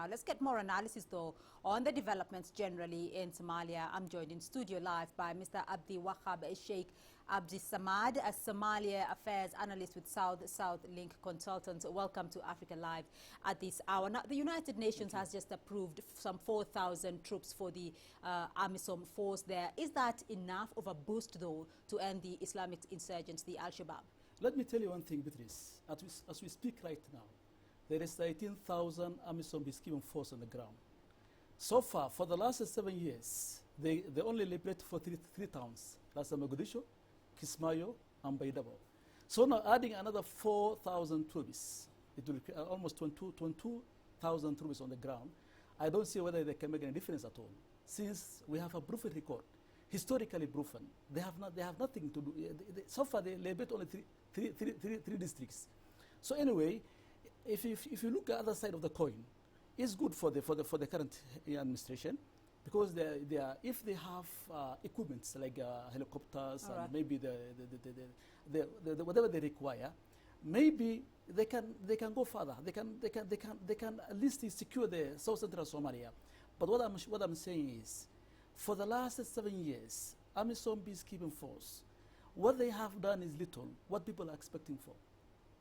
Now, let's get more analysis, though, on the developments generally in Somalia. I'm joined in studio live by Mr Abdiwahab Sheikh Abdisamad, a Somalia affairs analyst with South Link Consultants. Welcome to Africa Live at this hour. Now, the United Nations has just approved some 4,000 troops for the AMISOM force there. Is that enough of a boost, though, to end the Islamic insurgents, the Al-Shabaab? Let me tell you one thing, Beatrice. As we speak right now, there is 18,000 AMISOM peacekeeping force on the ground. So far, for the last 7 years, they only liberated for three towns. That's Mogadishu, Kismayo, and Baydabo. So now adding another 4,000 troops, it will require almost 22,000 troops on the ground. I don't see whether they can make any difference at all, since we have a proven record, historically proven. They have nothing to do. So far, they liberate only three districts. So anyway, if you look at the other side of the coin, it's good for the current administration, because if they have equipments like helicopters and maybe whatever they require, maybe they can go further. They can at least secure the South Central Somalia. But what I'm saying is, for the last 7 years, AMISOM peacekeeping force, what they have done is little. What people are expecting for.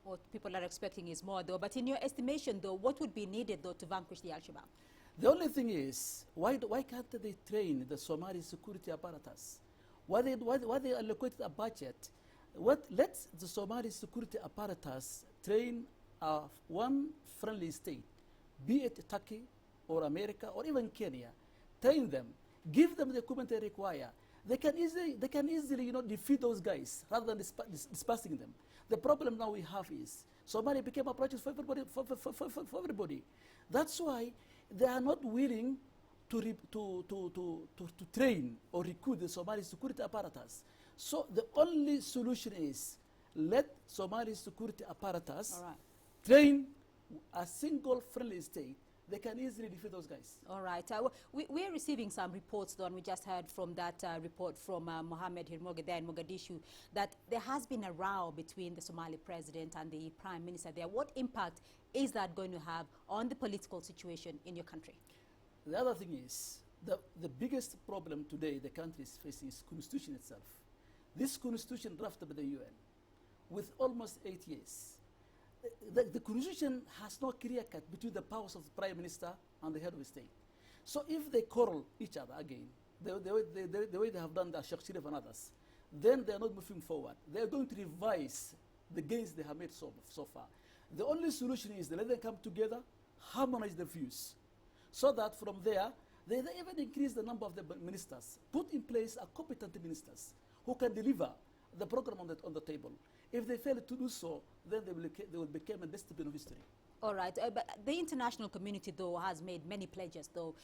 What people are expecting is more, though. But in your estimation, though, what would be needed, though, to vanquish the Al-Shabaab? The only thing is, why can't they train the Somali security apparatus? Why they allocated a budget? Let the Somali security apparatus train one friendly state, be it Turkey or America or even Kenya. Train them, give them the equipment they require. They can easily defeat those guys rather than dispersing them. The problem now we have is Somalia became a project for everybody. That's why they are not willing to train or recruit the Somali security apparatus. So the only solution is let Somali security apparatus train a single friendly state. They can easily defeat those guys. All right. We're receiving some reports, though, and we just heard from that report from Mohamed Hirmoge there in Mogadishu, that there has been a row between the Somali president and the prime minister there. What impact is that going to have on the political situation in your country? The other thing is, the biggest problem today the country is facing is constitution itself. This constitution drafted by the UN with almost 8 years. The constitution has no clear cut between the powers of the prime minister and the head of the state. So if they quarrel each other again, the way they have done the Sheikh Sharif and others, then they are not moving forward. They are going to revise the gains they have made so far. The only solution is to let them come together, harmonize their views, so that from there, they even increase the number of the ministers, put in place a competent ministers who can deliver the program on the table. If they fail to do so, then they will become a dystopia of history. All right, but the international community, though, has made many pledges, though,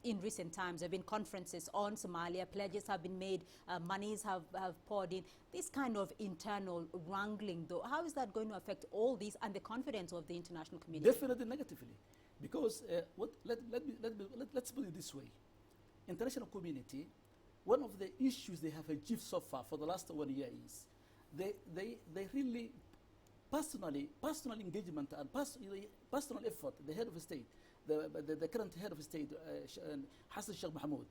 in recent times. There have been conferences on Somalia, pledges have been made, monies have poured in. This kind of internal wrangling, though, how is that going to affect all these and the confidence of the international community? Definitely negatively, because let's put it this way. International community, one of the issues they have achieved so far for the last 1 year is they really personal engagement and personal effort. The head of the state, the current head of the state, Hassan Sheikh Mohamoud,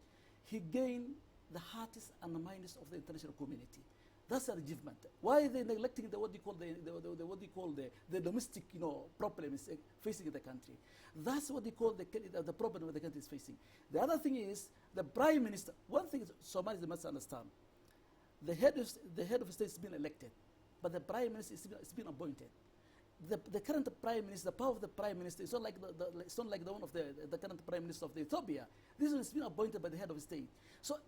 he gained the hearts and the minds of the international community. That's an achievement. Why are they neglecting what they call the domestic problems facing the country? That's what they call the problem that the country is facing. The other thing is the prime minister. One thing Somalis must understand: the head of state has been elected, but the prime minister is been appointed. The current prime minister, the power of the prime minister is not like the one of the current prime minister of Ethiopia. This one has been appointed by the head of state. So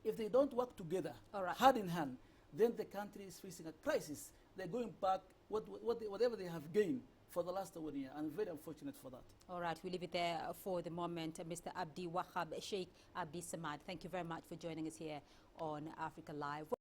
if they don't work together, hand in hand, then the country is facing a crisis. They're going back whatever they have gained for the last 1 year. I'm very unfortunate for that. All right, we leave it there for the moment. Mr Abdiwahab Sheikh Abdisamad, thank you very much for joining us here on Africa Live.